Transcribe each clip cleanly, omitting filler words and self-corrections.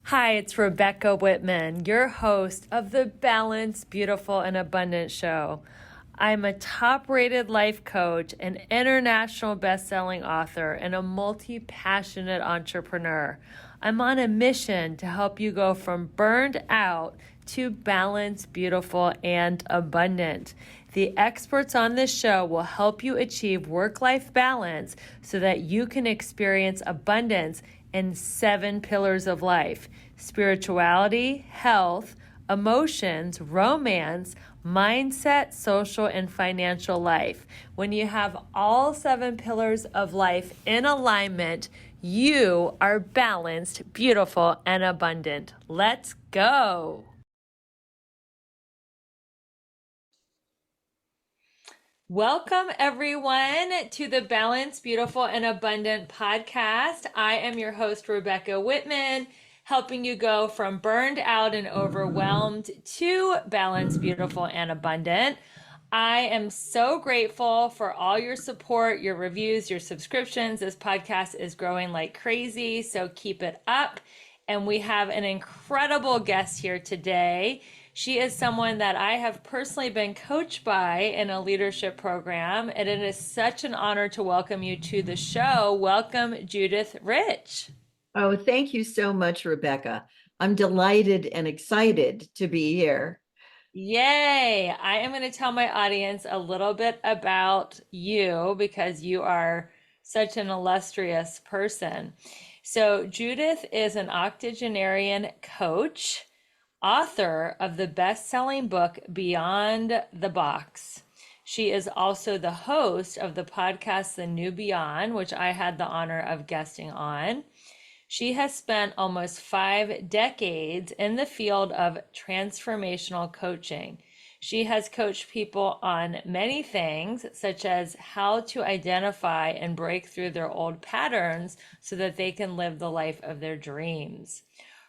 Hi, it's Rebecca Whitman, your host of the Balanced, Beautiful, and Abundant Show. I'm a top rated life coach, an international best-selling author, and a multi-passionate entrepreneur. I'm on a mission to help you go from burned out to balanced, beautiful, and abundant. The experts on this show will help you achieve work-life balance so that you can experience abundance in 7 pillars of life: spirituality, health, emotions, romance, mindset, social, and financial life. When you have all 7 pillars of life in alignment, you are balanced, beautiful, and abundant. Let's go. Welcome, everyone, to the Balanced, Beautiful, and Abundant podcast. I am your host, Rebecca Whitman, helping you go from burned out and overwhelmed to balanced, beautiful, and abundant. I am so grateful for all your support, your reviews, your subscriptions. This podcast is growing like crazy, so keep it up. And we have an incredible guest here today. She is someone that I have personally been coached by in a leadership program, and it is such an honor to welcome you to the show. Welcome, Judith Rich. Oh, thank you so much, Rebecca. I'm delighted and excited to be here. Yay! I am going to tell my audience a little bit about you because you are such an illustrious person. So, Judith is an octogenarian coach, author of the best-selling book Beyond the Box. She is also the host of the podcast The New Beyond, which I had the honor of guesting on. She has spent almost 5 decades in the field of transformational coaching. She has coached people on many things, such as how to identify and break through their old patterns so that they can live the life of their dreams.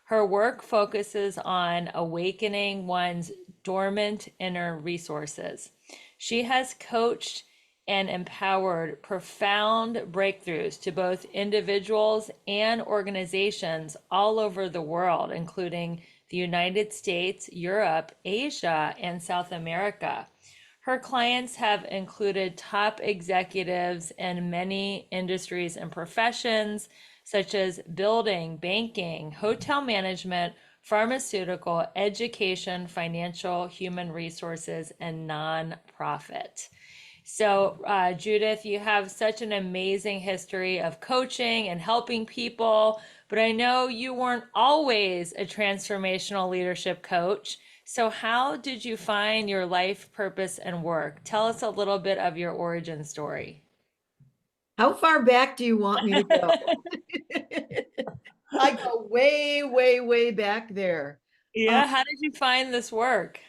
Her work focuses on awakening one's dormant inner resources. She has coached and empowered profound breakthroughs to both individuals and organizations all over the world, including the United States, Europe, Asia, and South America. Her clients have included top executives in many industries and professions, such as building, banking, hotel management, pharmaceutical, education, financial, human resources, and nonprofit. So, Judith, you have such an amazing history of coaching and helping people, but I know you weren't always a transformational leadership coach. So, how did you find your life purpose and work? Tell us a little bit of your origin story. How far back do you want me to go? I go way, way, way back there. Um, Yeah, how did you find this work?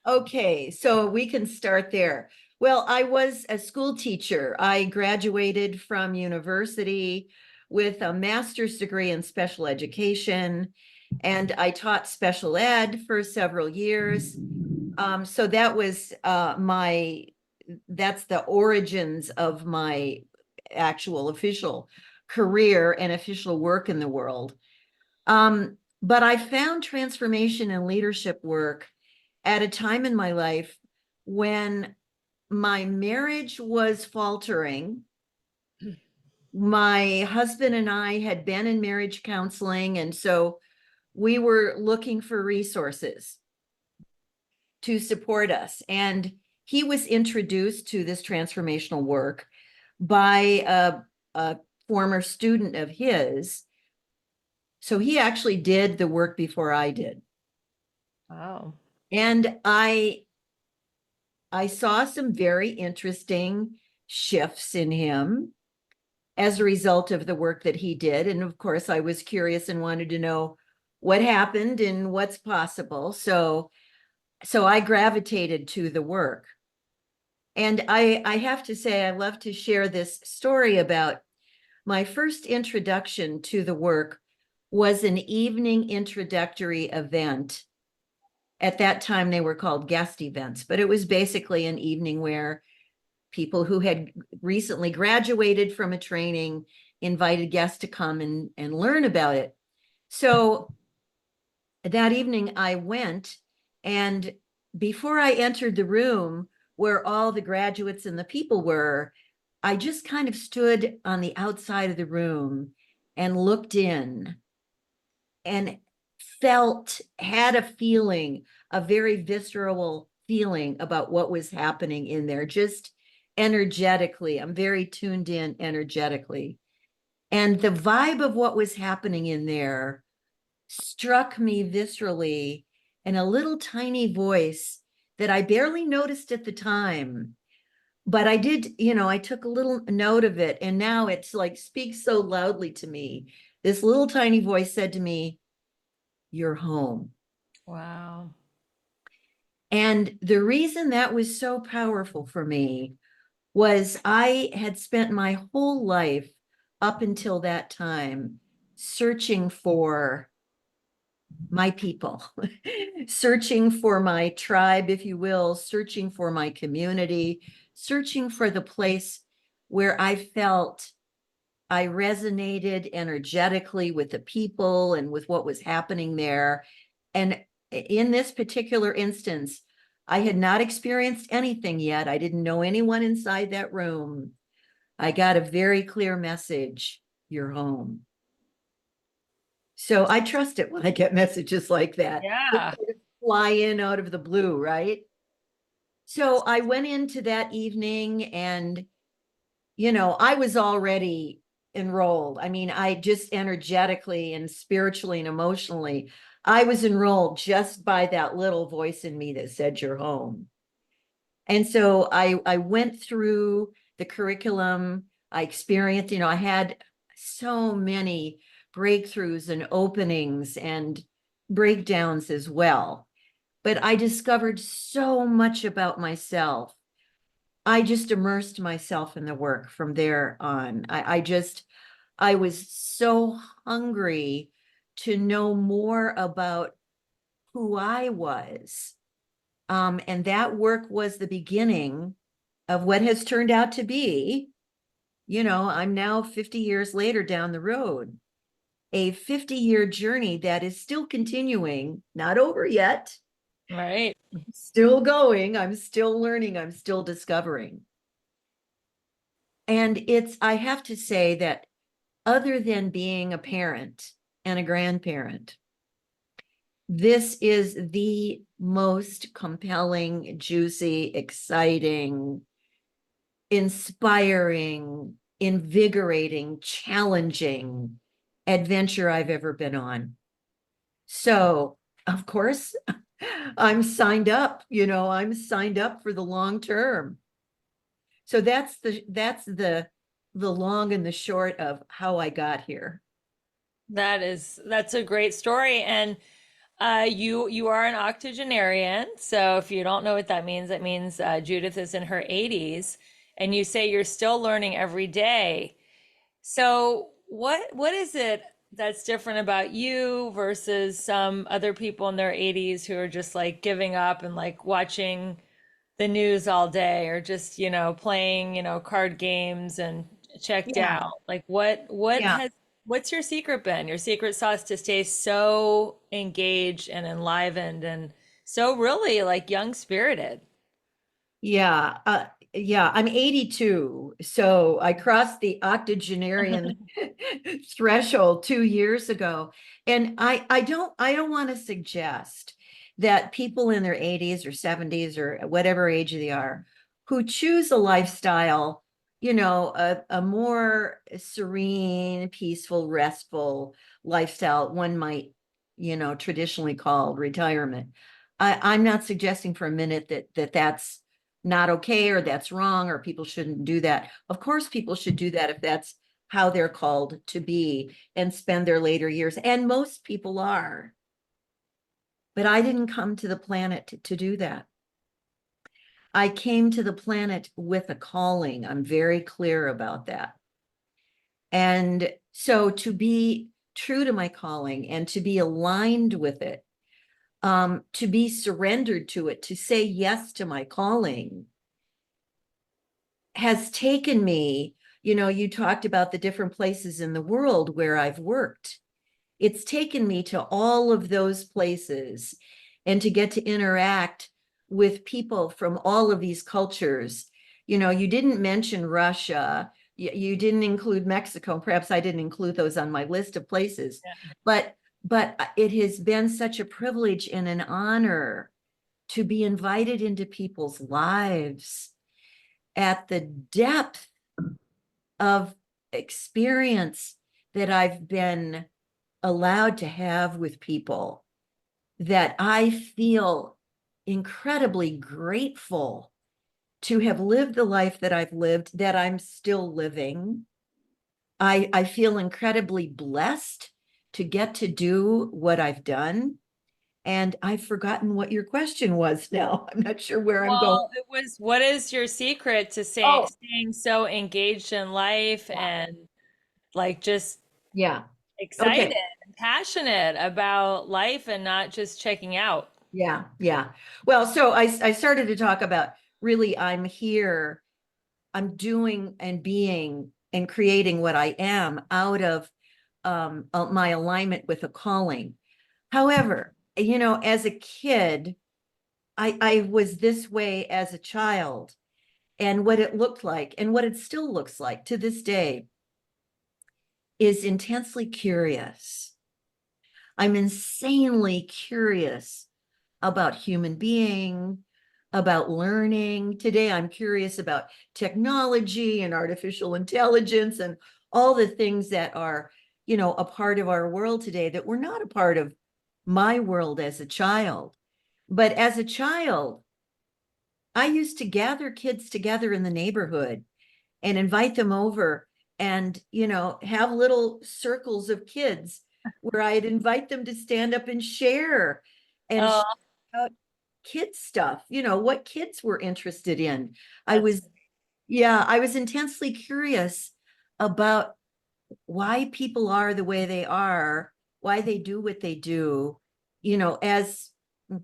okay, so we can start there. Well, I was a school teacher. I graduated from university with a master's degree in special education, and I taught special ed for several years. So that was that's the origins of my actual official career and official work in the world. But I found transformation and leadership work at a time in my life when my marriage was faltering. My husband and I had been in marriage counseling, and so we were looking for resources to support us. And he was introduced to this transformational work by a former student of his. So he actually did the work before I did. Wow. And I saw some very interesting shifts in him as a result of the work that he did. And of course, I was curious and wanted to know what happened and what's possible. So I gravitated to the work. And I have to say, I love to share this story about my first introduction to the work was an evening introductory event. At that time, they were called guest events, but it was basically an evening where people who had recently graduated from a training invited guests to come and learn about it. So that evening I went, and before I entered the room where all the graduates and the people were, I just kind of stood on the outside of the room and looked in and had a feeling, a very visceral feeling about what was happening in there, just energetically. I'm very tuned in energetically. And the vibe of what was happening in there struck me viscerally in a little tiny voice that I barely noticed at the time. But I did, I took a little note of it, and now it's like speaks so loudly to me. This little tiny voice said to me, "You're home." Wow. And the reason that was so powerful for me was I had spent my whole life up until that time searching for my people, searching for my tribe, if you will, searching for my community, searching for the place where I felt I resonated energetically with the people and with what was happening there. And in this particular instance, I had not experienced anything yet. I didn't know anyone inside that room. I got a very clear message: "You're home." So I trust it when I get messages like that. They Yeah. sort of fly in out of the blue, right? So I went into that evening, and, I was already enrolled. I mean, I just energetically and spiritually and emotionally, I was enrolled just by that little voice in me that said, "You're home." And so I went through the curriculum. I experienced, I had so many breakthroughs and openings and breakdowns as well. But I discovered so much about myself. I just immersed myself in the work from there on. I was so hungry to know more about who I was. And that work was the beginning of what has turned out to be, I'm now 50 years later down the road, a 50-year journey that is still continuing, not over yet, Right. still going. I'm still learning, I'm still discovering. And I have to say that other than being a parent and a grandparent, this is the most compelling, juicy, exciting, inspiring, invigorating, challenging adventure I've ever been on. So, of course, I'm signed up for the long term. So that's the long and the short of how I got here. That's a great story. And you are an octogenarian. So if you don't know what that means, Judith is in her 80s, and you say you're still learning every day. So what is it that's different about you versus some other people in their 80s who are just like giving up and like watching the news all day, or just, playing, card games and checked Yeah, out? Like yeah. what's your secret been? Your secret sauce to stay so engaged and enlivened and so really like young spirited. Yeah, yeah, I'm 82, so I crossed the octogenarian threshold 2 years ago. And I don't want to suggest that people in their 80s or 70s or whatever age they are who choose a lifestyle, a more serene, peaceful, restful lifestyle, one might, traditionally call retirement. I'm not suggesting for a minute that's not okay or that's wrong or people shouldn't do that. Of course, people should do that if that's how they're called to be and spend their later years. And most people are. But I didn't come to the planet to do that. I came to the planet with a calling. I'm very clear about that. And so to be true to my calling and to be aligned with it, to be surrendered to it, to say yes to my calling has taken me, you talked about the different places in the world where I've worked. it's taken me to all of those places and to get to interact with people from all of these cultures. You know, you didn't mention Russia, you didn't include Mexico. Perhaps I didn't include those on my list of places, but it has been such a privilege and an honor to be invited into people's lives at the depth of experience that I've been allowed to have with people, that I feel incredibly grateful to have lived the life that I've lived, that I'm still living. I feel incredibly blessed to get to do what I've done. And I've forgotten what your question was now. I'm not sure where I'm going. Well, it was, what is your secret to Oh, staying so engaged in life yeah. and like just Yeah. excited Okay. and passionate about life and not just checking out? Yeah. Yeah. Well, so I started to talk about, really, I'm here, I'm doing and being and creating what I am out of my alignment with a calling. However, you know, as a kid, I was this way as a child, and what it looked like and what it still looks like to this day is intensely curious. I'm insanely curious about human being, about learning. Today, I'm curious about technology and artificial intelligence and all the things that are, you know, a part of our world today that were not a part of my world as a child. But as a child, I used to gather kids together in the neighborhood and invite them over and, you know, have little circles of kids where I'd invite them to stand up and share and Oh, about kid stuff, you know, what kids were interested in. I that's was, yeah, I was intensely curious about why people are the way they are, why they do what they do, you know, as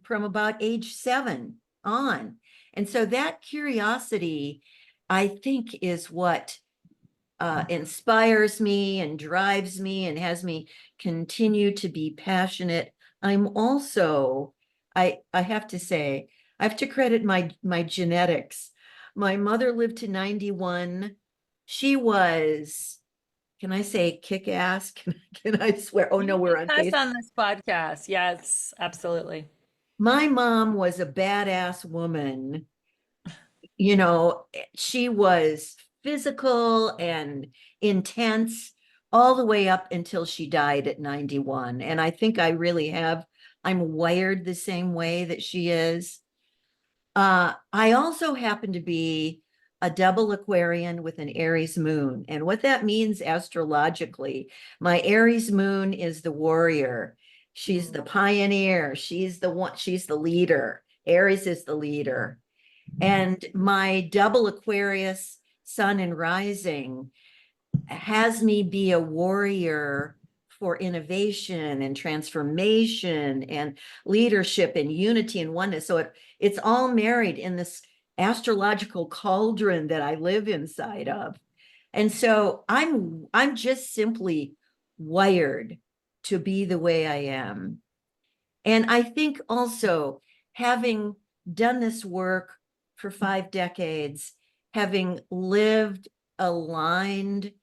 from about age 7 on. And so that curiosity, I think, is what inspires me and drives me and has me continue to be passionate. I'm also, I have to say, I have to credit my genetics. My mother lived to 91. She was, can I say kick ass? Can I swear? Oh you no, we're can on cuss Facebook. on this podcast. Yes, absolutely. My mom was a badass woman. You know, she was physical and intense all the way up until she died at 91. And I think I really have, I'm wired the same way that she is. I also happen to be a double Aquarian with an Aries moon. And what that means astrologically, my Aries moon is the warrior. She's the pioneer. She's the one, she's the leader. Aries is the leader. And my double Aquarius sun and rising has me be a warrior for innovation and transformation and leadership and unity and oneness. So it's all married in this astrological cauldron that I live inside of. And so I'm just simply wired to be the way I am. And I think also, having done this work for 5 decades, having lived aligned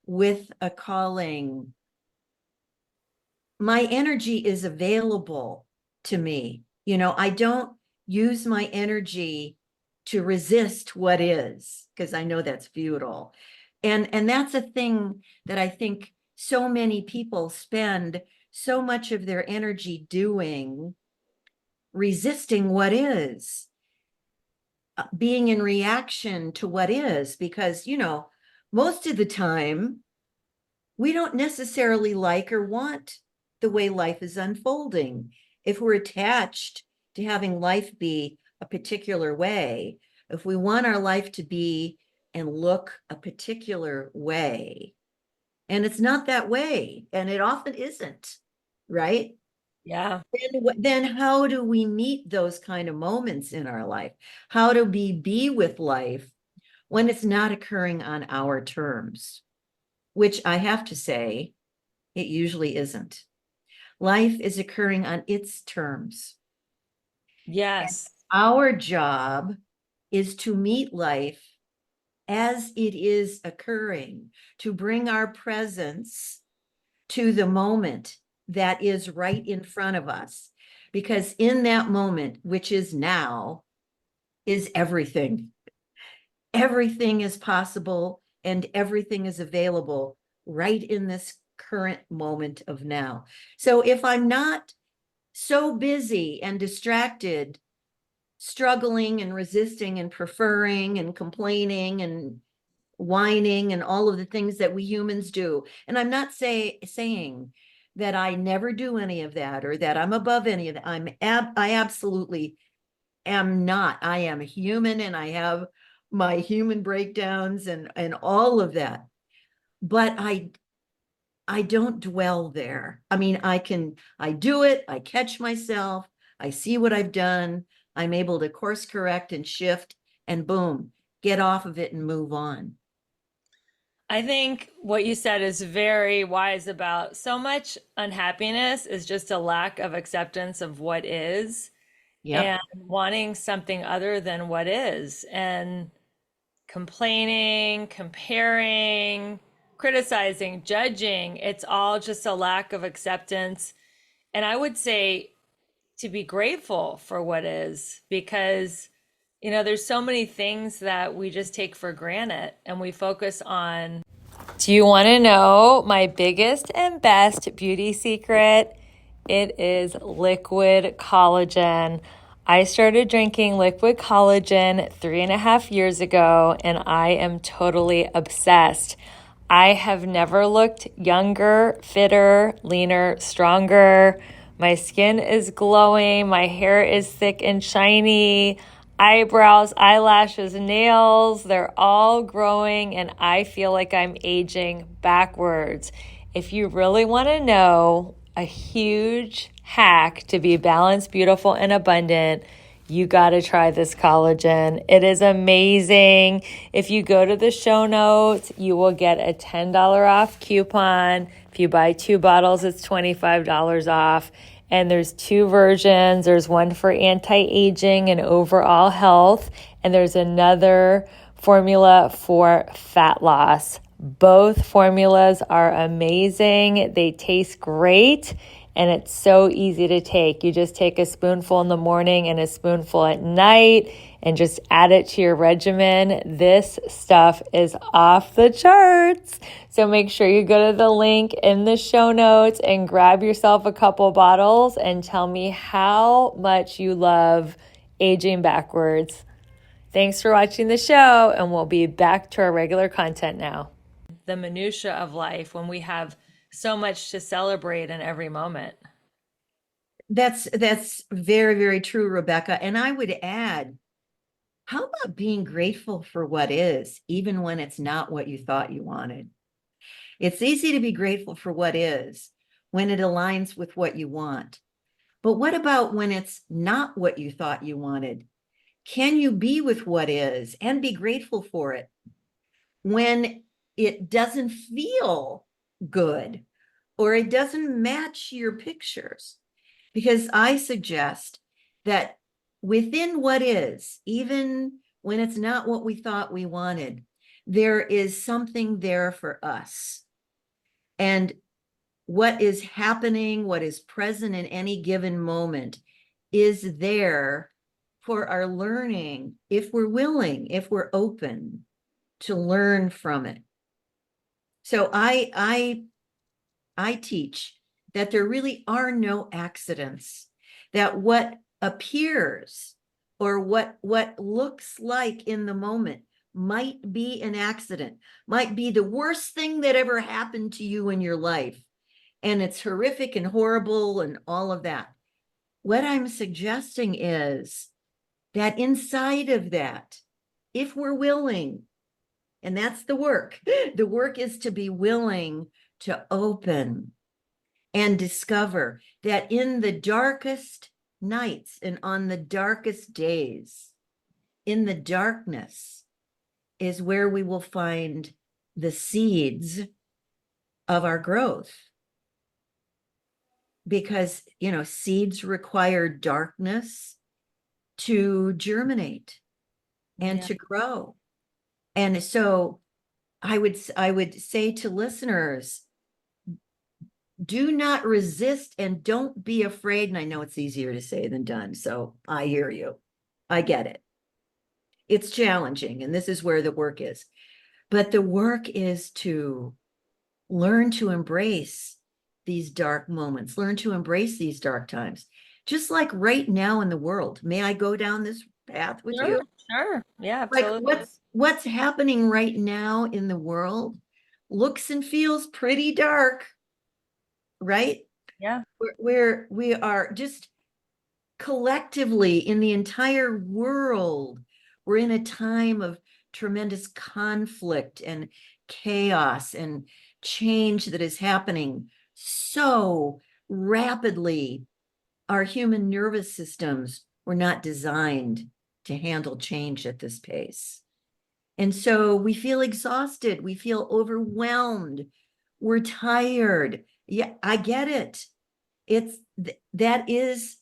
with a calling, my energy is available to me. You know, I don't use my energy to resist what is, because I know that's futile. And that's a thing that I think so many people spend so much of their energy doing, resisting what is, being in reaction to what is, because, you know, most of the time we don't necessarily like or want the way life is unfolding. If we're attached to having life be a particular way, if we want our life to be and look a particular way, and it's not that way, and it often isn't, right? Yeah. Then how do we meet those kind of moments in our life? How do we be with life when it's not occurring on our terms? Which I have to say, it usually isn't. Life is occurring on its terms. Yes. Our job is to meet life as it is occurring, to bring our presence to the moment that is right in front of us. Because in that moment, which is now, is everything. Everything is possible and everything is available right in this current moment of now. So if I'm not so busy and distracted, struggling and resisting and preferring and complaining and whining and all of the things that we humans do. And I'm not saying that I never do any of that or that I'm above any of that. I absolutely am not. I am human and I have my human breakdowns and all of that. But I don't dwell there. I mean, I do it, I catch myself, I see what I've done, I'm able to course correct and shift and boom, get off of it and move on. I think what you said is very wise about so much unhappiness is just a lack of acceptance of what is Yep. and wanting something other than what is and complaining, comparing, criticizing, judging. It's all just a lack of acceptance. And I would say to be grateful for what is because, there's so many things that we just take for granted and we focus on. Do you want to know my biggest and best beauty secret? It is liquid collagen. I started drinking liquid collagen 3.5 years ago, and I am totally obsessed. I have never looked younger, fitter, leaner, stronger. My skin is glowing. My hair is thick and shiny. Eyebrows, eyelashes, nails, they're all growing, and I feel like I'm aging backwards. If you really want to know a huge hack to be balanced, beautiful, and abundant, you got to try this collagen. It is amazing. If you go to the show notes, you will get a $10 off coupon. If you buy 2 bottles, it's $25 off. And there's 2 versions. There's one for anti-aging and overall health, and there's another formula for fat loss. Both formulas are amazing. They taste great, and it's so easy to take. You just take a spoonful in the morning and a spoonful at night and just add it to your regimen. This stuff is off the charts. So make sure you go to the link in the show notes and grab yourself a couple bottles and tell me how much you love aging backwards. Thanks for watching the show, and we'll be back to our regular content now. The minutia of life when we have so much to celebrate in every moment. That's very, very true, Rebecca. And I would add, how about being grateful for what is, even when it's not what you thought you wanted? It's easy to be grateful for what is when it aligns with what you want. But what about when it's not what you thought you wanted? Can you be with what is and be grateful for it when it doesn't feel good or it doesn't match your pictures? Because I suggest that within what is, even when it's not what we thought we wanted, there is something there for us. And what is happening, what is present in any given moment is there for our learning if we're willing, if we're open to learn from it. So I teach that there really are no accidents, that what appears or what looks like in the moment might be an accident, might be the worst thing that ever happened to you in your life. And it's horrific and horrible and all of that. What I'm suggesting is that inside of that, if we're willing, and that's the work is to be willing to open and discover that in the darkest nights and on the darkest days, in the darkness is where we will find the seeds of our growth. because, seeds require darkness to germinate and Yeah. to grow. And so I would say to listeners, do not resist and don't be afraid. And I know it's easier to say than done. So I hear you. I get it. It's challenging. And this is where the work is. But the work is to learn to embrace these dark moments, learn to embrace these dark times. Just like right now in the world. May I go down this path with Sure, you? sure. Yeah, Like absolutely. what's happening right now in the world looks and feels pretty dark, right? Yeah. Where we are just collectively in the entire world, we're in a time of tremendous conflict and chaos and change that is happening so rapidly. Our human nervous systems were not designed to handle change at this pace. And so we feel exhausted, we feel overwhelmed, we're tired. Yeah, I get it. That is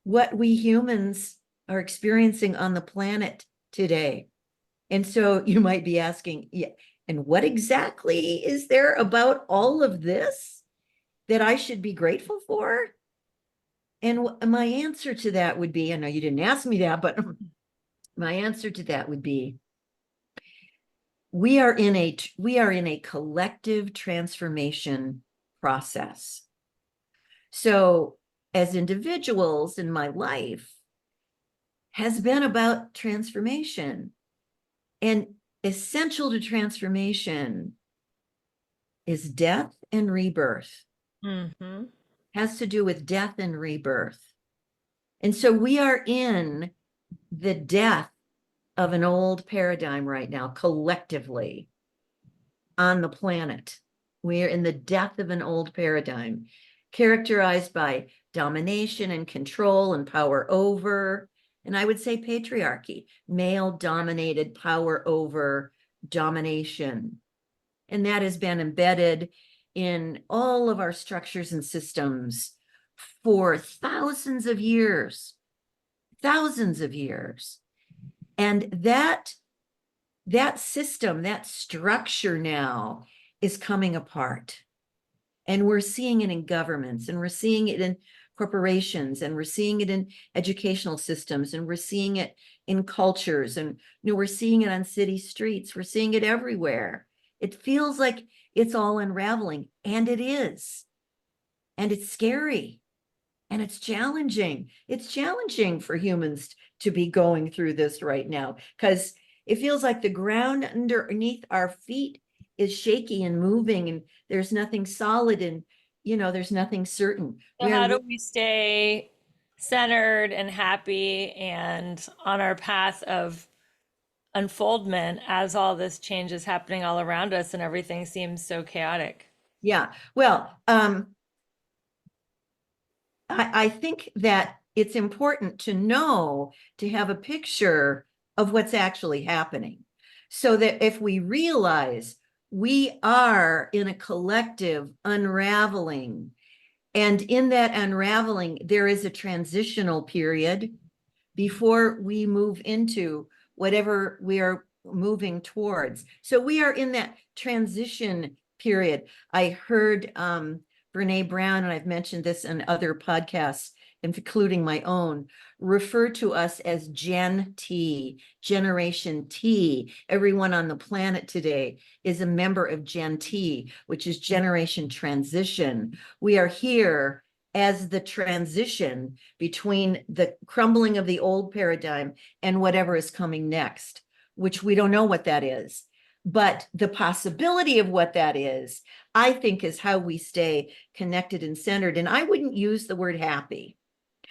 what we humans are experiencing on the planet today. And so you might be asking, yeah, and what exactly is there about all of this that I should be grateful for? And my answer to that would be, I know you didn't ask me that, but my answer to that would be, we are in a collective transformation process. So as individuals, in my life has been about transformation, and essential to transformation is death and rebirth. Mm-hmm. Has to do with death and rebirth. And so we are in the death of an old paradigm right now, collectively on the planet. We are in the death of an old paradigm characterized by domination and control and power over, and I would say patriarchy, male dominated power over domination. And that has been embedded in all of our structures and systems for thousands of years, thousands of years. And that system, that structure now is coming apart. And we're seeing it in governments, and we're seeing it in corporations, and we're seeing it in educational systems, and we're seeing it in cultures, and we're seeing it on city streets. We're seeing it everywhere. It feels like it's all unraveling, and it is. And it's scary, and it's challenging. It's challenging for humans to be going through this right now, because it feels like the ground underneath our feet is shaky and moving, and there's nothing solid, and there's nothing certain. So how do we stay centered and happy and on our path of unfoldment as all this change is happening all around us and everything seems so chaotic? Yeah, well, I think that it's important to know, to have a picture of what's actually happening, so that if we realize we are in a collective unraveling, and in that unraveling, there is a transitional period before we move into whatever we are moving towards. So we are in that transition period. I heard Brene Brown, and I've mentioned this in other podcasts, including my own, refer to us as Gen T, Generation T. Everyone on the planet today is a member of Gen T, which is Generation Transition. We are here as the transition between the crumbling of the old paradigm and whatever is coming next, which we don't know what that is. But the possibility of what that is, I think, is how we stay connected and centered. And I wouldn't use the word happy.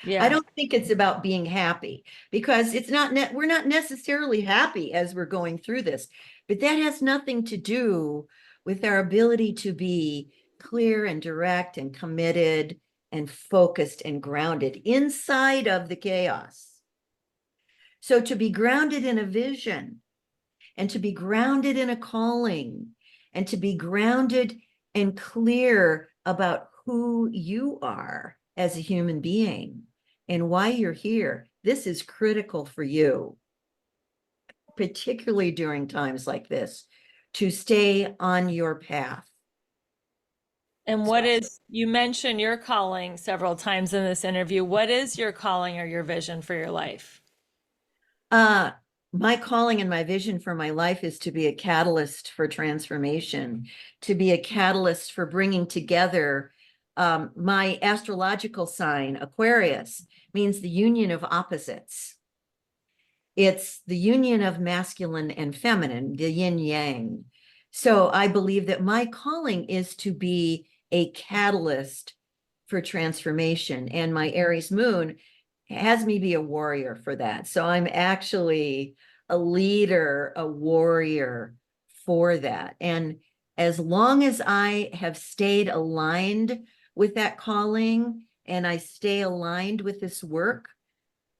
I Yeah. don't think it's about being happy, because it's not, we're not necessarily happy as we're going through this, but that has nothing to do with our ability to be clear and direct and committed and focused and grounded inside of the chaos. So to be grounded in a vision, and to be grounded in a calling, and to be grounded and clear about who you are as a human being and why you're here. This is critical for you, particularly during times like this, to stay on your path. And what is, you mentioned your calling several times in this interview. What is your calling or your vision for your life? Uh, my calling and my vision for my life is to be a catalyst for transformation, to be a catalyst for bringing together. My astrological sign, Aquarius, means the union of opposites. It's the union of masculine and feminine, the yin yang. So I believe that my calling is to be a catalyst for transformation. And my Aries moon has me be a warrior for that. So I'm actually a leader, a warrior for that. And as long as I have stayed aligned with that calling and I stay aligned with this work,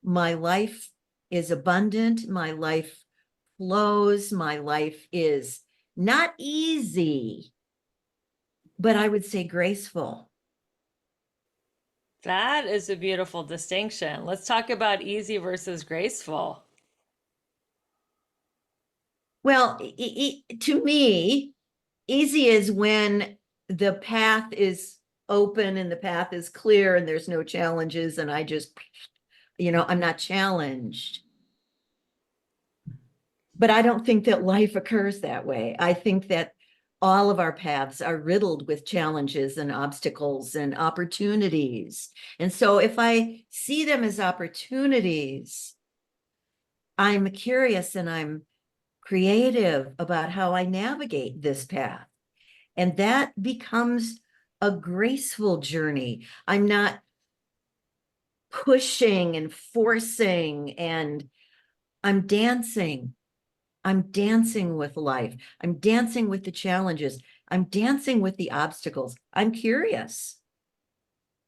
my life is abundant, my life flows, my life is not easy, but I would say graceful. That is a beautiful distinction. Let's talk about easy versus graceful. Well, to me, easy is when the path is open and the path is clear and there's no challenges and I just, I'm not challenged. But I don't think that life occurs that way. I think that all of our paths are riddled with challenges and obstacles and opportunities. And so if I see them as opportunities, I'm curious and I'm creative about how I navigate this path. And that becomes a graceful journey. I'm not pushing and forcing, and I'm dancing. I'm dancing with life. I'm dancing with the challenges. I'm dancing with the obstacles. I'm curious.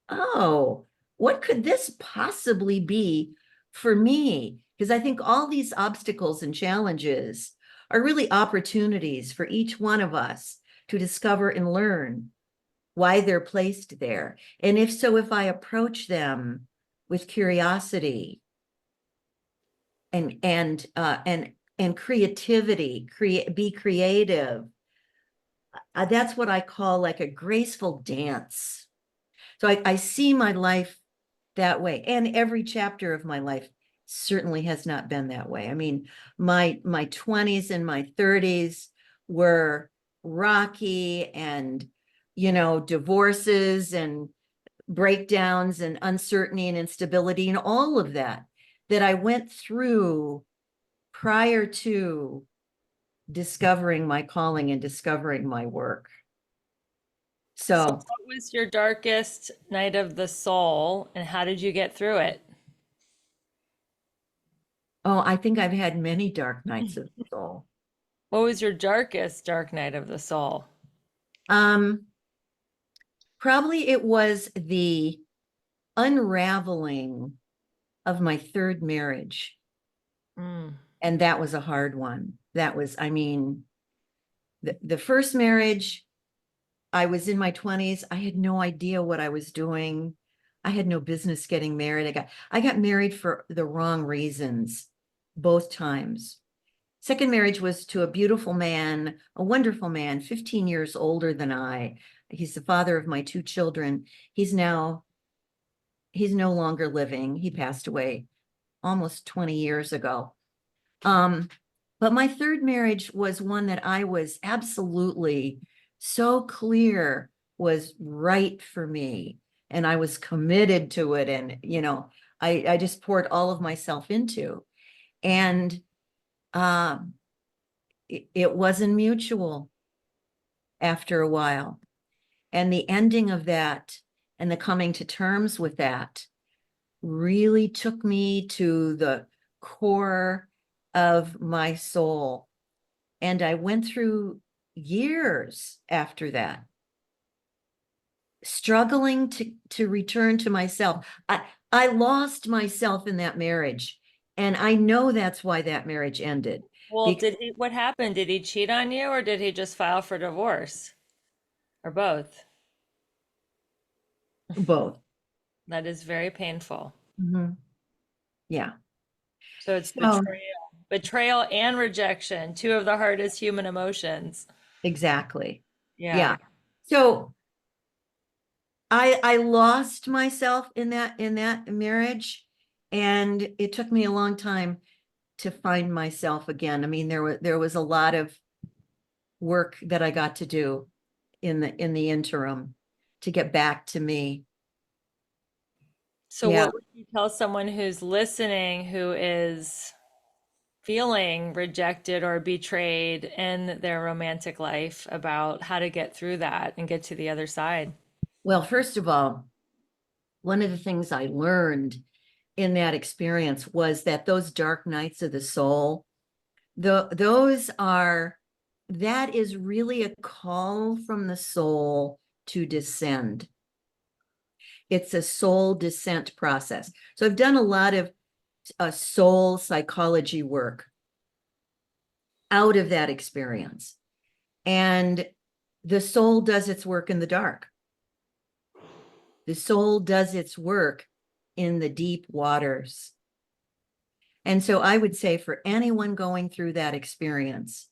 Oh, what could this possibly be for me? Because I think all these obstacles and challenges are really opportunities for each one of us to discover and learn why they're placed there. And if so, if I approach them with curiosity and creativity, be creative. That's what I call like a graceful dance. So I see my life that way, and every chapter of my life certainly has not been that way. I mean, my 20s and my 30s were rocky, and divorces and breakdowns and uncertainty and instability and all of that I went through prior to discovering my calling and discovering my work. So, So, what was your darkest night of the soul, and how did you get through it? oh, I think I've had many dark nights of the soul. What was your darkest dark night of the soul? Um, Probably it was the unraveling of my third marriage. Mm. And that was a hard one. That was, I mean, the first marriage, I was in my 20s. I had no idea what I was doing. I had no business getting married. I got married for the wrong reasons both times. Second marriage was to a beautiful man, a wonderful man, 15 years older than I. He's the father of my two children. He's no longer living. He passed away almost 20 years ago. But my third marriage was one that I was absolutely so clear was right for me. And I was committed to it. And, I just poured all of myself into. And it wasn't mutual after a while. And the ending of that and the coming to terms with that really took me to the core of my soul. And I went through years after that, struggling to return to myself. I lost myself in that marriage. And I know that's why that marriage ended. Well, Because did he, what happened? Did he cheat on you or did he just file for divorce? Or both? both. That is very painful. Mhm. Yeah. So it's So betrayal and rejection, two of the hardest human emotions. exactly. Yeah. Yeah. So I lost myself in that marriage, and it took me a long time to find myself again. I mean, there was a lot of work that I got to do in the interim to get back to me. So Yeah. what would you tell someone who's listening who is feeling rejected or betrayed in their romantic life about how to get through that and get to the other side? Well, first of all, one of the things I learned in that experience was that those dark nights of the soul, those are, that is really a call from the soul to descend. It's a soul descent process. So I've done a lot of soul psychology work out of that experience. And the soul does its work in the dark. The soul does its work in the deep waters. And so I would say for anyone going through that experience,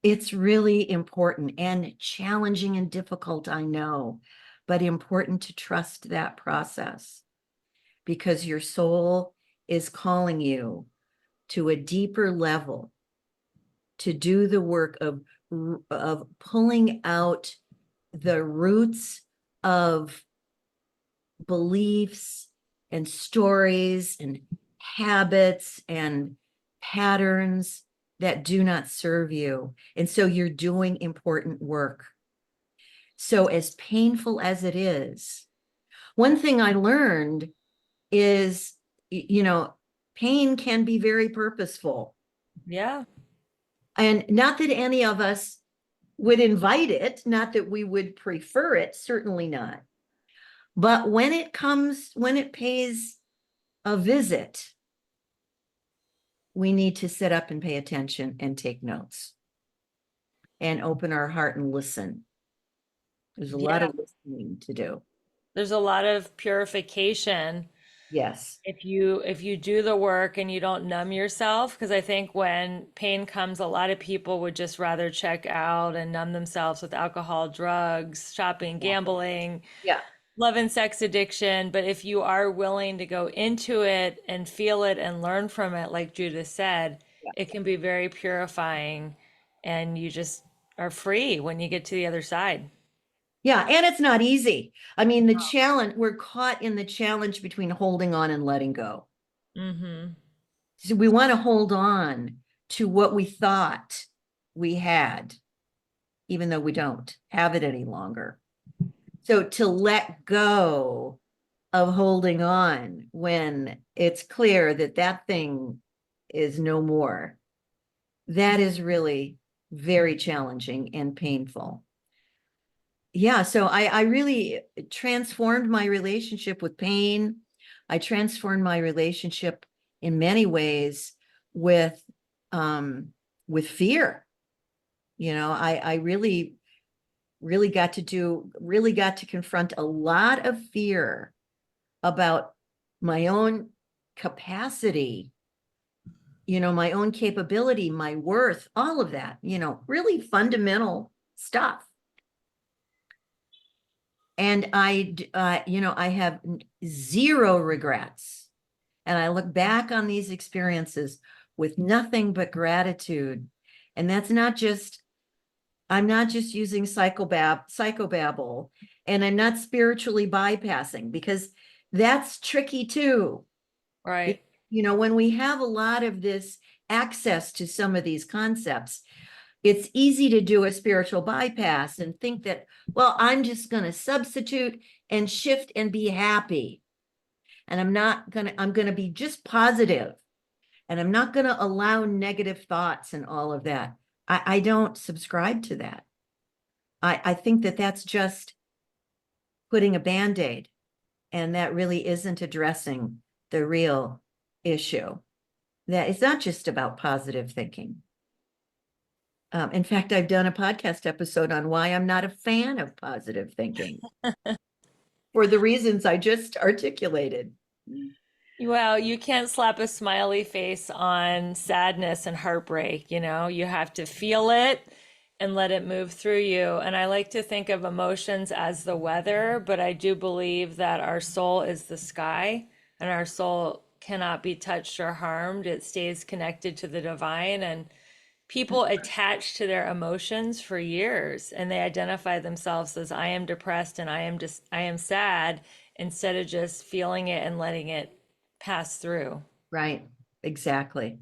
it's really important and challenging and difficult, I know, but important to trust that process because your soul is calling you to a deeper level to do the work of pulling out the roots of beliefs and stories and habits and patterns that do not serve you. And so you're doing important work. So, as painful as it is, one thing I learned is, pain can be very purposeful. Yeah. And not that any of us would invite it, not that we would prefer it, certainly not. But when it pays a visit, we need to sit up and pay attention and take notes and open our heart and listen. There's a lot Yeah. of listening to do. There's a lot of purification Yes. if you do the work and you don't numb yourself, because I think when pain comes, a lot of people would just rather check out and numb themselves with alcohol, drugs, shopping, Yeah. gambling, Yeah. love and sex addiction. But if you are willing to go into it and feel it and learn from it, like Judith said, it can be very purifying and you just are free when you get to the other side. Yeah, and it's not easy. I mean, the challenge, we're caught in the challenge between holding on and letting go. Mm-hmm. So we want to hold on to what we thought we had, even though we don't have it any longer. So to let go of holding on when it's clear that that thing is no more, that is really very challenging and painful. Yeah, so I really transformed my relationship with pain. I transformed my relationship in many ways with with fear. I really got to confront a lot of fear about my own capacity, my own capability, my worth, all of that, really fundamental stuff. And I have zero regrets. And I look back on these experiences with nothing but gratitude. And that's not just, I'm not just using psychobabble, and I'm not spiritually bypassing because that's tricky too. Right. When we have a lot of this access to some of these concepts, it's easy to do a spiritual bypass and think that, well, I'm just going to substitute and shift and be happy. And I'm going to be just positive, and I'm not going to allow negative thoughts and all of that. I don't subscribe to that. I think that that's just putting a Band-Aid, and that really isn't addressing the real issue. That it's not just about positive thinking. In fact, I've done a podcast episode on why I'm not a fan of positive thinking. for the reasons I just articulated. Well, you can't slap a smiley face on sadness and heartbreak, you know? You have to feel it and let it move through you. And I like to think of emotions as the weather, but I do believe that our soul is the sky and our soul cannot be touched or harmed. It stays connected to the divine. And people attach to their emotions for years and they identify themselves as I am depressed and I am sad instead of just feeling it and letting it pass through. Right, exactly.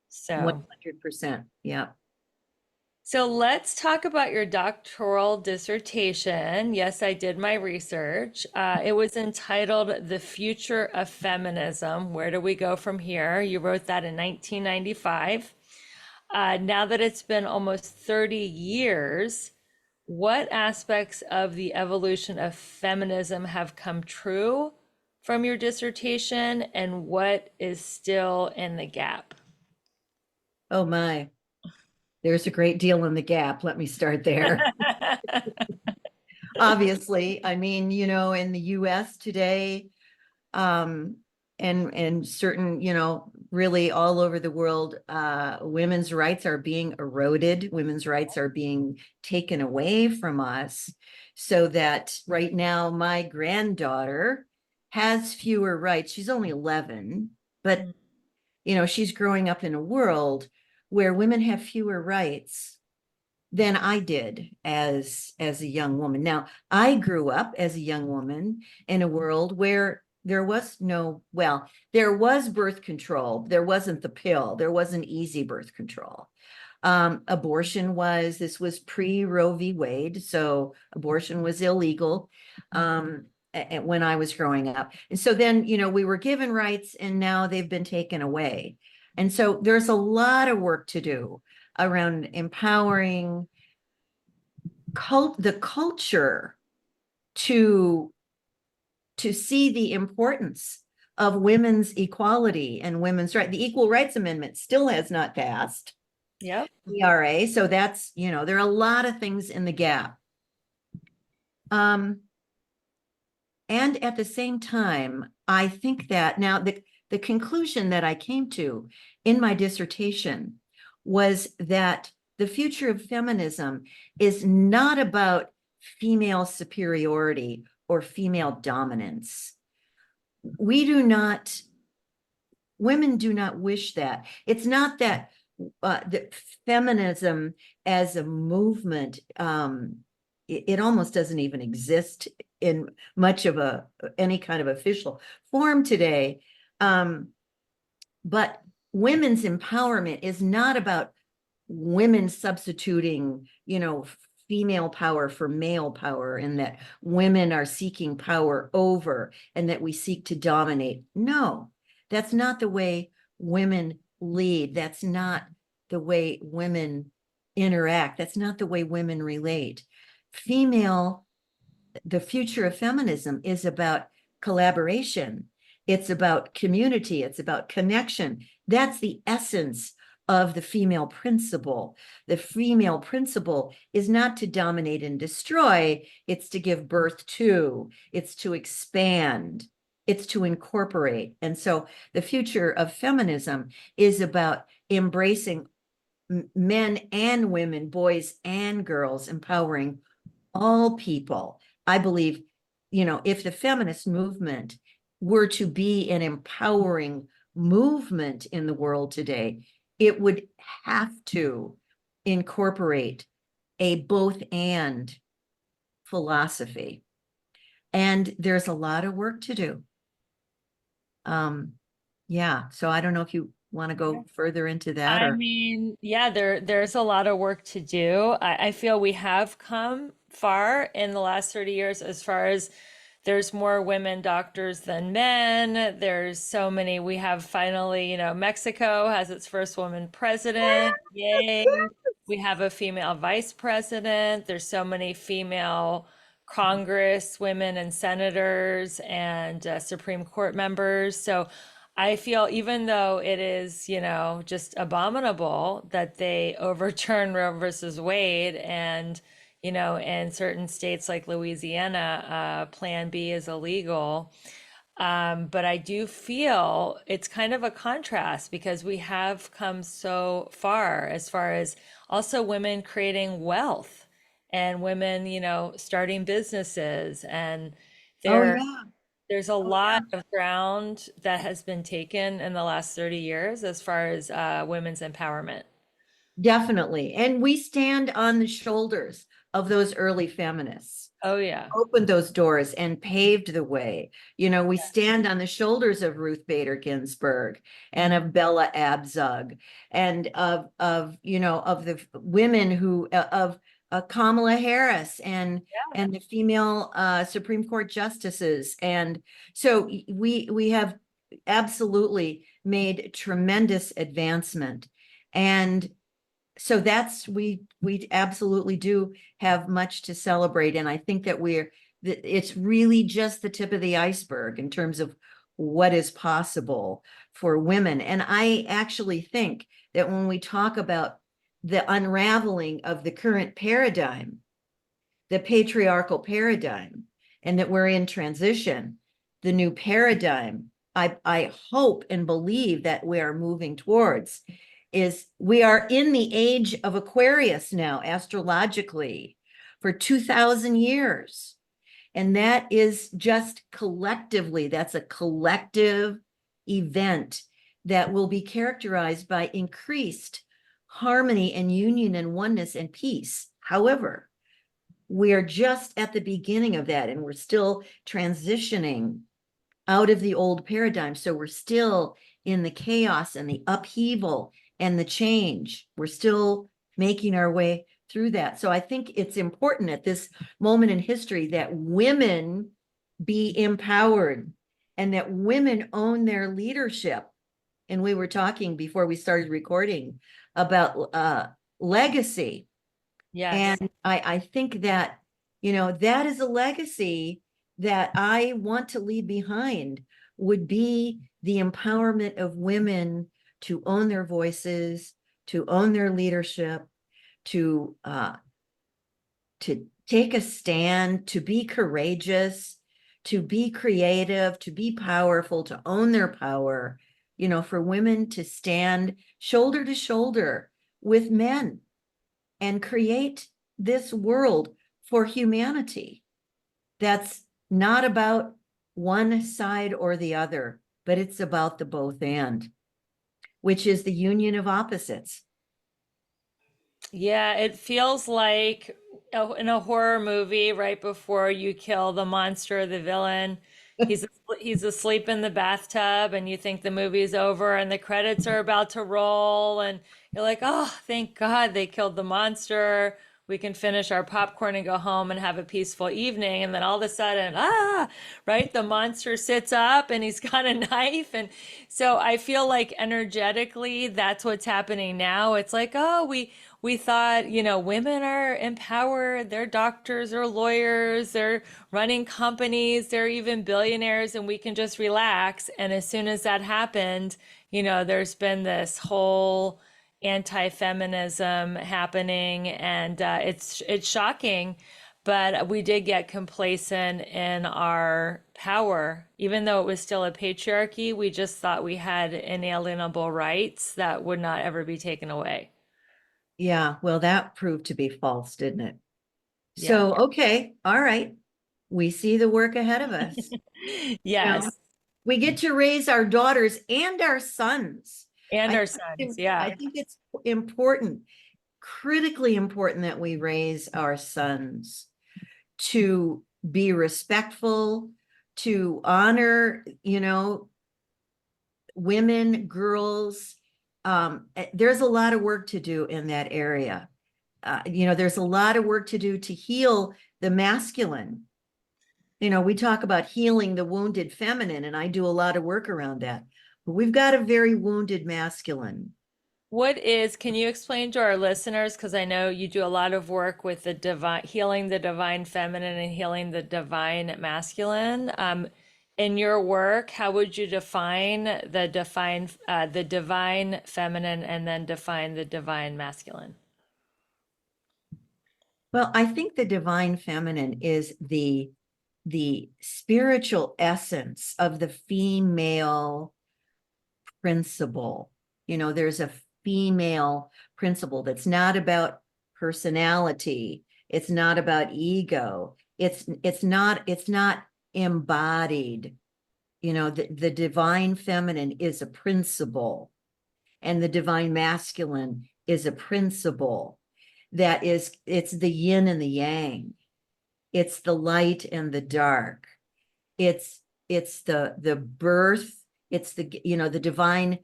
So 100%. Yeah. so let's talk about your doctoral dissertation. Yes, I did my research. It was entitled The Future of Feminism. Where do we go from here? You wrote that in 1995. Now that it's been almost 30 years, what aspects of the evolution of feminism have come true from your dissertation, and what is still in the gap? Oh my, there's a great deal in the gap. Let me start there. Obviously, I mean, in the US today, um, and certain, really all over the world, women's rights are being eroded. Women's rights are being taken away from us, so that right now my granddaughter has fewer rights. She's only 11, but she's growing up in a world where women have fewer rights than I did as a young woman. Now, I grew up as a young woman in a world where there was no, well, there was birth control. There wasn't the pill. There wasn't easy birth control. This was pre-Roe v. Wade, so abortion was illegal when I was growing up. And so then, we were given rights and now they've been taken away. And so there's a lot of work to do around empowering the culture to see the importance of women's equality and women's right. The Equal Rights Amendment still has not passed. Yep. ERA. So that's, there are a lot of things in the gap. And at the same time, I think that now the conclusion that I came to in my dissertation was that the future of feminism is not about female superiority or female dominance. Women do not wish that. It's not that that feminism as a movement, it almost doesn't even exist in much of any kind of official form today. But women's empowerment is not about women substituting, female power for male power, and that women are seeking power over and that we seek to dominate. No, that's not the way women lead. That's not the way women interact. That's not the way women relate. The future of feminism is about collaboration. It's about community. It's about connection. That's the essence of the female principle. The female principle is not to dominate and destroy. It's to give birth to. It's to expand. It's to incorporate. And so the future of feminism is about embracing men and women, boys and girls, empowering all people. I believe, if the feminist movement were to be an empowering movement in the world today, it would have to incorporate a both and philosophy. And there's a lot of work to do. Yeah, so I don't know if you want to go further into that I or. mean, yeah, there's a lot of work to do. I feel we have come far in the last 30 years as far as there's more women doctors than men. There's so many. We have finally, Mexico has its first woman president. Yay. We have a female vice president. There's so many female Congress women and senators and Supreme Court members. So I feel even though it is, just abominable that they overturn Roe versus Wade and, in certain states like Louisiana, Plan B is illegal. But I do feel it's kind of a contrast because we have come so far as also women creating wealth and women, starting businesses. And Oh, there, yeah. there's a Oh, lot yeah. of ground that has been taken in the last 30 years as far as women's empowerment. Definitely. And we stand on the shoulders of those early feminists, Oh, yeah. opened those doors and paved the way. We stand on the shoulders of Ruth Bader Ginsburg and of Bella Abzug and of the women who of Kamala Harris and the female Supreme Court justices. And so we have absolutely made tremendous advancement. And so we absolutely do have much to celebrate, and I think that it's really just the tip of the iceberg in terms of what is possible for women. And I actually think that when we talk about the unraveling of the current paradigm, the patriarchal paradigm, and that we're in transition, the new paradigm, I hope and believe that we are moving towards is we are in the age of Aquarius now, astrologically, for 2,000 years. And that is just collectively, that's a collective event that will be characterized by increased harmony and union and oneness and peace. However, we are just at the beginning of that, and we're still transitioning out of the old paradigm. So we're still in the chaos and the upheaval and the change. We're still making our way through that. So I think it's important at this moment in history that women be empowered and that women own their leadership. And we were talking before we started recording about legacy. Yes. And I think that, that is a legacy that I want to leave behind would be the empowerment of women to own their voices, to own their leadership, to take a stand, to be courageous, to be creative, to be powerful, to own their power, for women to stand shoulder to shoulder with men and create this world for humanity that's not about one side or the other, but it's about the both and, which is the union of opposites. Yeah, it feels like in a horror movie, right before you kill the monster, the villain, he's he's asleep in the bathtub, and you think the movie's over, and the credits are about to roll, and you're like, "Oh, thank God they killed the monster. We can finish our popcorn and go home and have a peaceful evening." And then all of a sudden, right, the monster sits up and he's got a knife, and so I feel like energetically, that's what's happening now. It's like, oh, we thought, women are empowered, they're doctors or lawyers, they're running companies, they're even billionaires, and we can just relax. And as soon as that happened, there's been this whole anti-feminism happening, and it's shocking. But we did get complacent in our power, even though it was still a patriarchy. We just thought we had inalienable rights that would not ever be taken away. Yeah, well, that proved to be false, didn't it? Yeah. So, okay, all right. We see the work ahead of us. You know, Yes. we get to raise our daughters and our sons. And I our sons. think, I Yeah. think it's important, critically important that we raise our sons to be respectful, to honor, women, girls. There's a lot of work to do in that area. There's a lot of work to do to heal the masculine. We talk about healing the wounded feminine, and I do a lot of work around that. But we've got a very wounded masculine. Can you explain to our listeners, because I know you do a lot of work with the divine, healing the divine feminine and healing the divine masculine. In your work, how would you define the divine feminine and then define the divine masculine? Well, I think the divine feminine is the spiritual essence of the female principle. You know, there's a female principle that's not about personality. It's not about ego. It's not embodied. You know, the divine feminine is a principle, and the divine masculine is a principle that is, it's the yin and the yang. It's the light and the dark. It's the birth. It's the, you know, the divine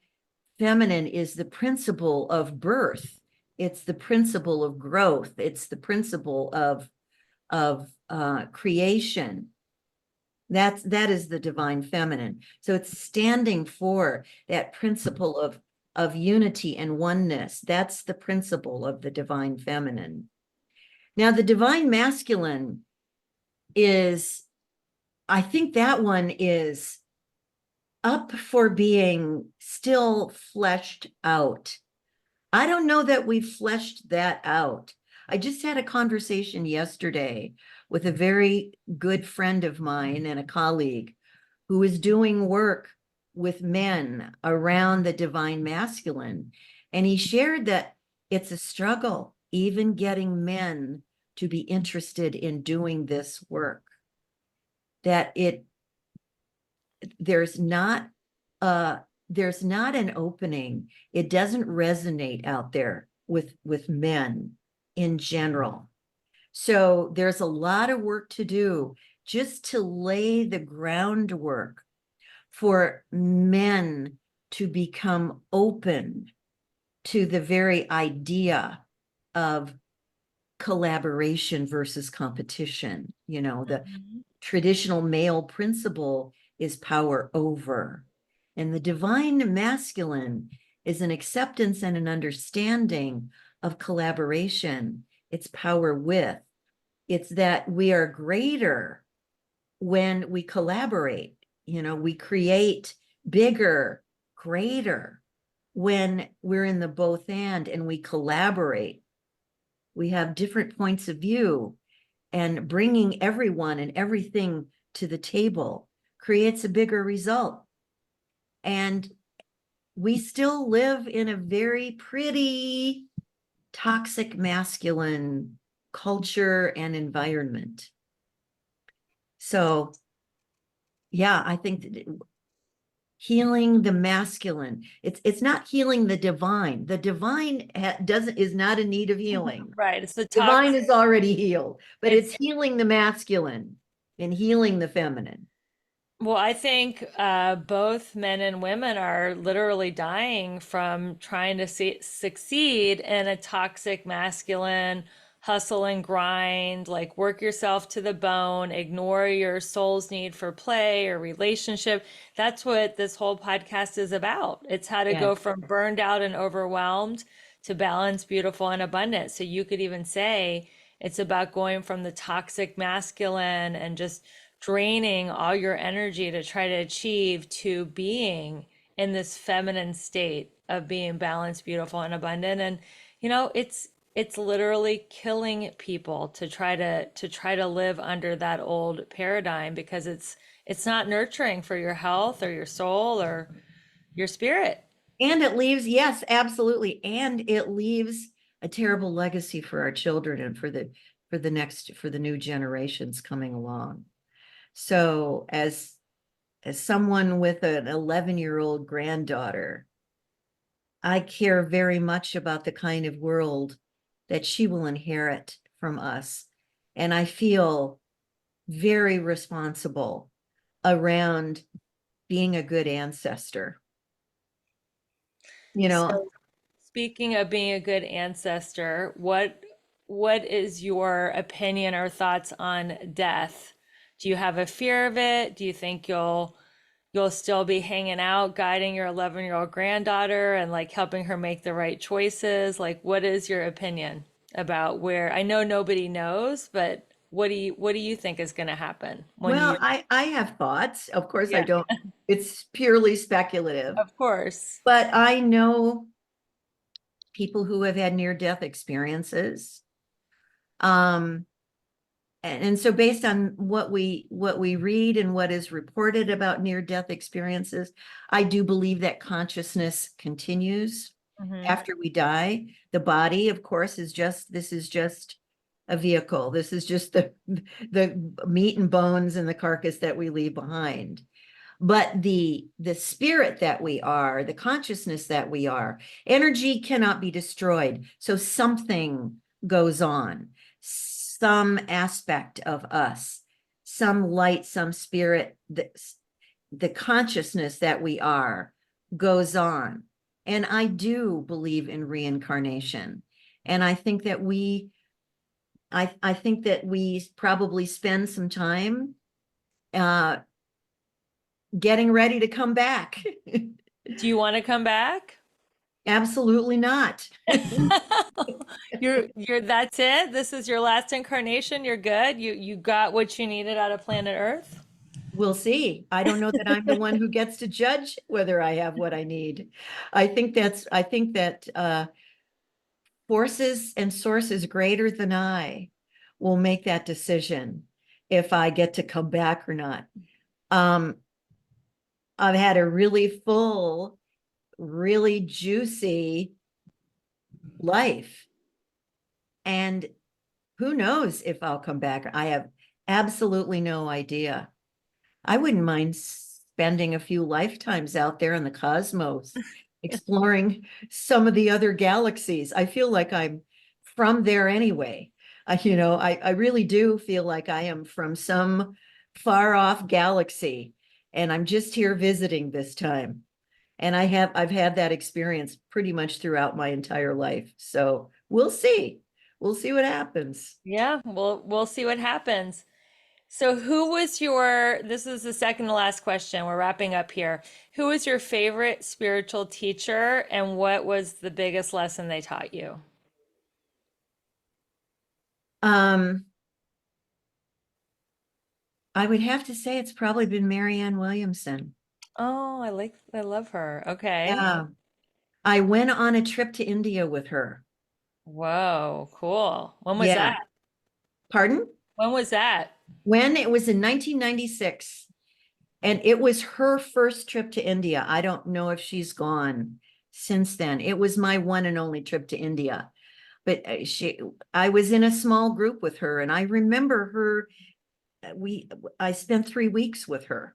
feminine is the principle of birth. It's the principle of growth. It's the principle of creation. That is the divine feminine. So it's standing for that principle of unity and oneness. That's the principle of the divine feminine. Now, the divine masculine is, I think that one is up for being still fleshed out. I don't know that we've fleshed that out. I just had a conversation yesterday with a very good friend of mine and a colleague who is doing work with men around the divine masculine. And he shared that it's a struggle, even getting men to be interested in doing this work. That there's not an opening. It doesn't resonate out there with men in general. So there's a lot of work to do just to lay the groundwork for men to become open to the very idea of collaboration versus competition. You know, the traditional male principle is power over. And the divine masculine is an acceptance and an understanding of collaboration. It's power with. It's that we are greater when we collaborate. You know, we create bigger, greater when we're in the both and we collaborate. We have different points of view, and bringing everyone and everything to the table creates a bigger result. And we still live in a very pretty toxic masculine culture and environment. So, yeah, I think that healing the masculine, it's not healing the divine. The divine is not in need of healing. Right. It's the Divine toxic. is already healed, but It's it's healing the masculine and healing the feminine. Well, I think both men and women are literally dying from trying to succeed in a toxic masculine hustle and grind, like work yourself to the bone, ignore your soul's need for play or relationship. That's what this whole podcast is about. It's how to Yeah. go from burned out and overwhelmed to balanced, beautiful, and abundant. So you could even say it's about going from the toxic masculine and just draining all your energy to try to achieve to being in this feminine state of being balanced, beautiful, and abundant. And it's literally killing people to try to live under that old paradigm, because it's not nurturing for your health or your soul or your spirit. And it leaves, yes, absolutely. And it leaves a terrible legacy for our children and for the new generations coming along. So as someone with an 11-year-old granddaughter, I care very much about the kind of world that she will inherit from us. And I feel very responsible around being a good ancestor. You know, So speaking of being a good ancestor, what is your opinion or thoughts on death? Do you have a fear of it? Do you think you'll still be hanging out, guiding your 11-year-old granddaughter and like helping her make the right choices? Like, what is your opinion about where, I know nobody knows, but what do you think is going to happen when well, you, I have thoughts. Of course, I yeah, don't, it's purely speculative, of course. but I know people who have had near-death experiences. Um, and so based on what we read and what is reported about near-death experiences, I do believe that consciousness continues Hmm. after we die. The body, of course, this is just a vehicle. This is just the meat and bones and the carcass that we leave behind. But the spirit that we are, the consciousness that we are, energy cannot be destroyed. So something goes on, some aspect of us, some light, some spirit, the consciousness that we are goes on. And I do believe in reincarnation. And I think that we probably spend some time uh, getting ready to come back. Do you want to come back? Absolutely not. That's it. This is your last incarnation. You're good. You got what you needed out of planet Earth. We'll see. I don't know that I'm the one who gets to judge whether I have what I need. I think that forces and sources greater than I will make that decision if I get to come back or not. Um, I've had a really full, really juicy life. And who knows if I'll come back? I have absolutely no idea. I wouldn't mind spending a few lifetimes out there in the cosmos, exploring some of the other galaxies. I feel like I'm from there anyway. I really do feel like I am from some far off galaxy, and I'm just here visiting this time. And I've had that experience pretty much throughout my entire life. So we'll see. We'll see what happens. Yeah, we'll see what happens. So this is the second to last question. We're wrapping up here. Who was your favorite spiritual teacher and what was the biggest lesson they taught you? Um, I would have to say it's probably been Marianne Williamson. Oh, I love her. Okay. Yeah. I went on a trip to India with her. Whoa, cool. When was Yeah. that? Pardon? When was that? When it was in 1996, and it was her first trip to India. I don't know if she's gone since then. It was my one and only trip to India. But I was in a small group with her, and I remember her. I spent 3 weeks with her,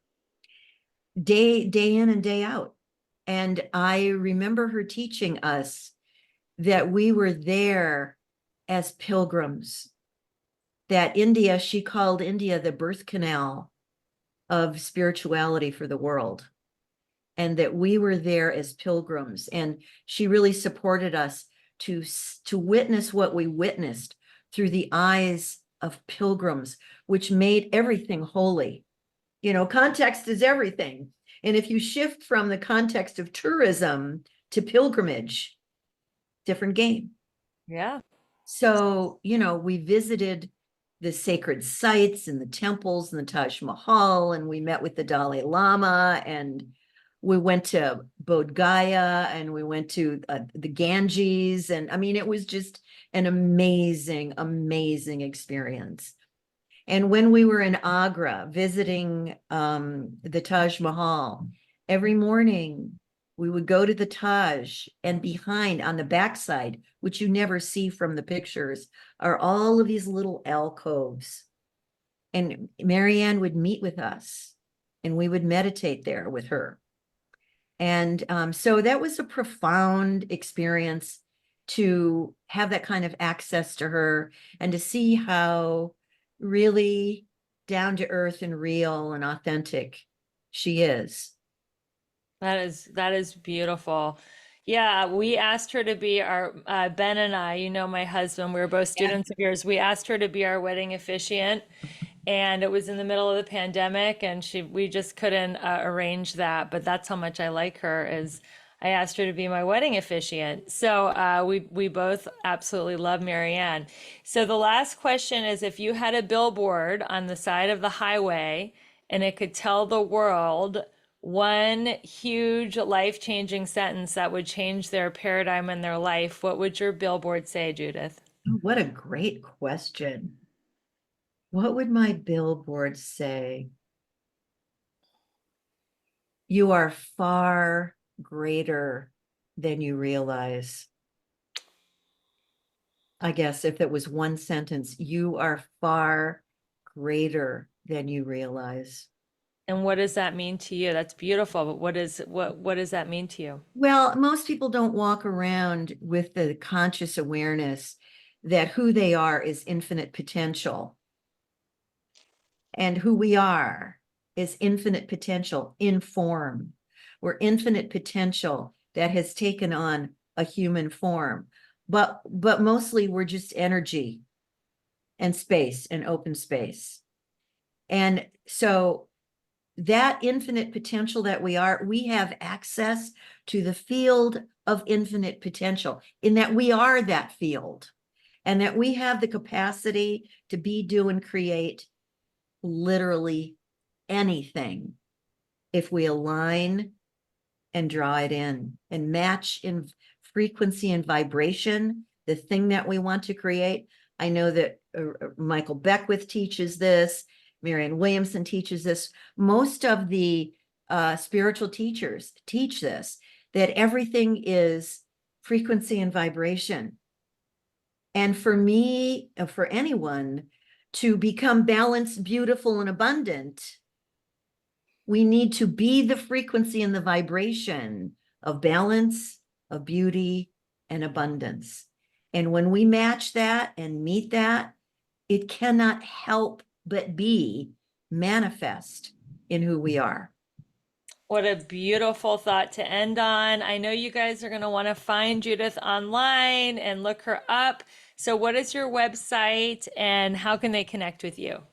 day in and day out. And I remember her teaching us that we were there as pilgrims, that she called India the birth canal of spirituality for the world, and that we were there as pilgrims. And she really supported us to witness what we witnessed through the eyes of pilgrims, which made everything holy. Context is everything. And if you shift from the context of tourism to pilgrimage, different game. Yeah. So, we visited the sacred sites and the temples and the Taj Mahal, and we met with the Dalai Lama, and we went to Bodh Gaya, and we went to the Ganges. And I mean, it was just an amazing, amazing experience. And when we were in Agra visiting the Taj Mahal, every morning we would go to the Taj, and behind on the backside, which you never see from the pictures, are all of these little alcoves. And Marianne would meet with us, and we would meditate there with her. And so that was a profound experience to have that kind of access to her and to see how really down to earth and real and authentic she is. That is beautiful. Yeah, we asked her to be our Ben and I, my husband, we were both Yeah. students of yours. We asked her to be our wedding officiant, and it was in the middle of the pandemic, and we just couldn't arrange that. But that's how much I like her is I asked her to be my wedding officiant. So we both absolutely love Marianne. So the last question is, if you had a billboard on the side of the highway and it could tell the world one huge life-changing sentence that would change their paradigm in their life, what would your billboard say, Judith? Oh, what a great question. What would my billboard say? You are far greater than you realize. I guess if it was one sentence, you are far greater than you realize. And what does that mean to you? That's beautiful, but what does that mean to you? Well, most people don't walk around with the conscious awareness that who they are is infinite potential, and who we are is infinite potential in form. We're infinite potential that has taken on a human form, but mostly we're just energy and space and open space. And so that infinite potential that we are, we have access to the field of infinite potential in that we are that field, and that we have the capacity to be, do, and create literally anything if we align and draw it in and match in frequency and vibration the thing that we want to create. I know that Michael Beckwith teaches this, Marianne Williamson teaches this. Most of the spiritual teachers teach this, that everything is frequency and vibration. And for me, for anyone to become balanced, beautiful, and abundant, we need to be the frequency and the vibration of balance, of beauty, and abundance. And when we match that and meet that, it cannot help but be manifest in who we are. What a beautiful thought to end on. I know you guys are going to want to find Judith online and look her up. So, what is your website and how can they connect with you?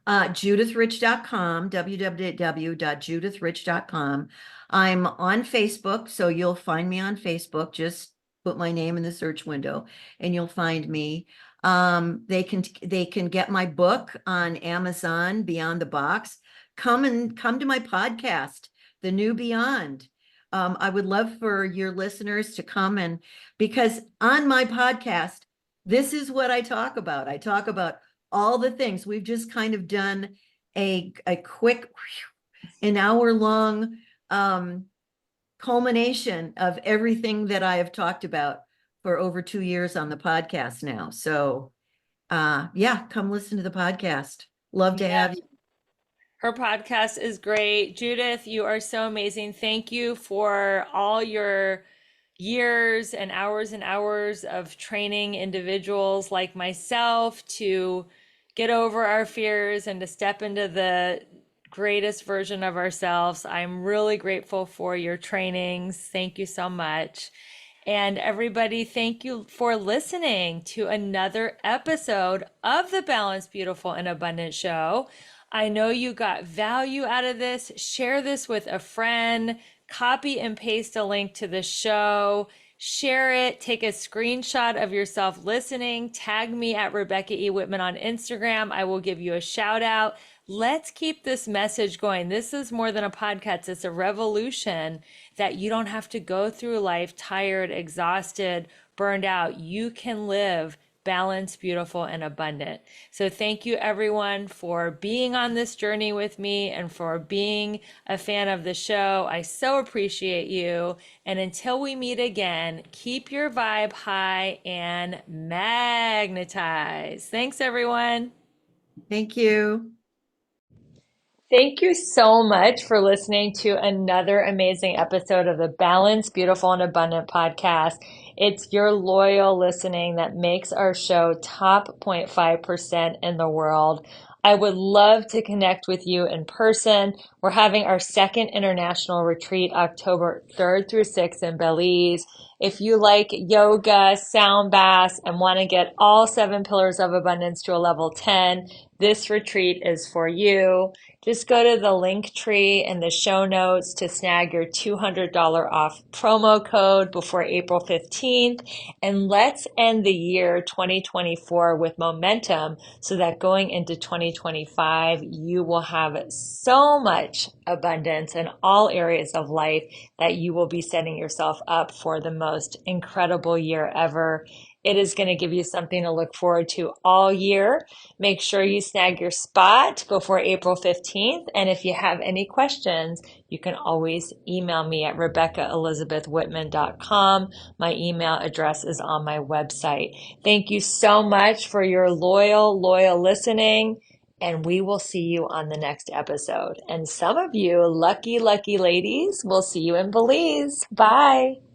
JudithRich.com, www.judithrich.com. I'm on Facebook, so you'll find me on Facebook. Just put my name in the search window and you'll find me. They can get my book on Amazon, Beyond the Box. Come to my podcast, The New Beyond. I would love for your listeners to come, and because on my podcast, this is what I talk about. I talk about all the things. We've just kind of done a quick, an hour long culmination of everything that I have talked about for over 2 years on the podcast now. So yeah, come listen to the podcast. Love to Yeah, have you. her podcast is great. Judith, you are so amazing. Thank you for all your years and hours of training individuals like myself to get over our fears and to step into the greatest version of ourselves. I'm really grateful for your trainings. Thank you so much. And everybody, thank you for listening to another episode of the Balanced, Beautiful, and Abundant Show. I know you got value out of this. Share this with a friend, copy and paste a link to the show, share it, take a screenshot of yourself listening, tag me at Rebecca E. Whitman on Instagram. I will give you a shout out. Let's keep this message going. This is more than a podcast, it's a revolution that you don't have to go through life tired, exhausted, burned out. You can live balanced, beautiful, and abundant. So, thank you everyone for being on this journey with me and for being a fan of the show. I so appreciate you. And until we meet again, keep your vibe high and magnetize. Thanks, everyone. Thank you. Thank you so much for listening to another amazing episode of the Balanced, Beautiful, and Abundant podcast. It's your loyal listening that makes our show top 0.5% in the world. I would love to connect with you in person. We're having our second international retreat October 3rd through 6th in Belize. If you like yoga, sound baths, and want to get all 7 pillars of abundance to a level 10, this retreat is for you. Just go to the link tree in the show notes to snag your $200 off promo code before April 15th. And let's end the year 2024 with momentum so that going into 2025, you will have so much abundance in all areas of life that you will be setting yourself up for the most incredible year ever. It is going to give you something to look forward to all year. Make sure you snag your spot before April 15th. And if you have any questions, you can always email me at RebeccaElizabethWhitman.com. My email address is on my website. Thank you so much for your loyal listening. And we will see you on the next episode. And some of you lucky ladies, will see you in Belize. Bye.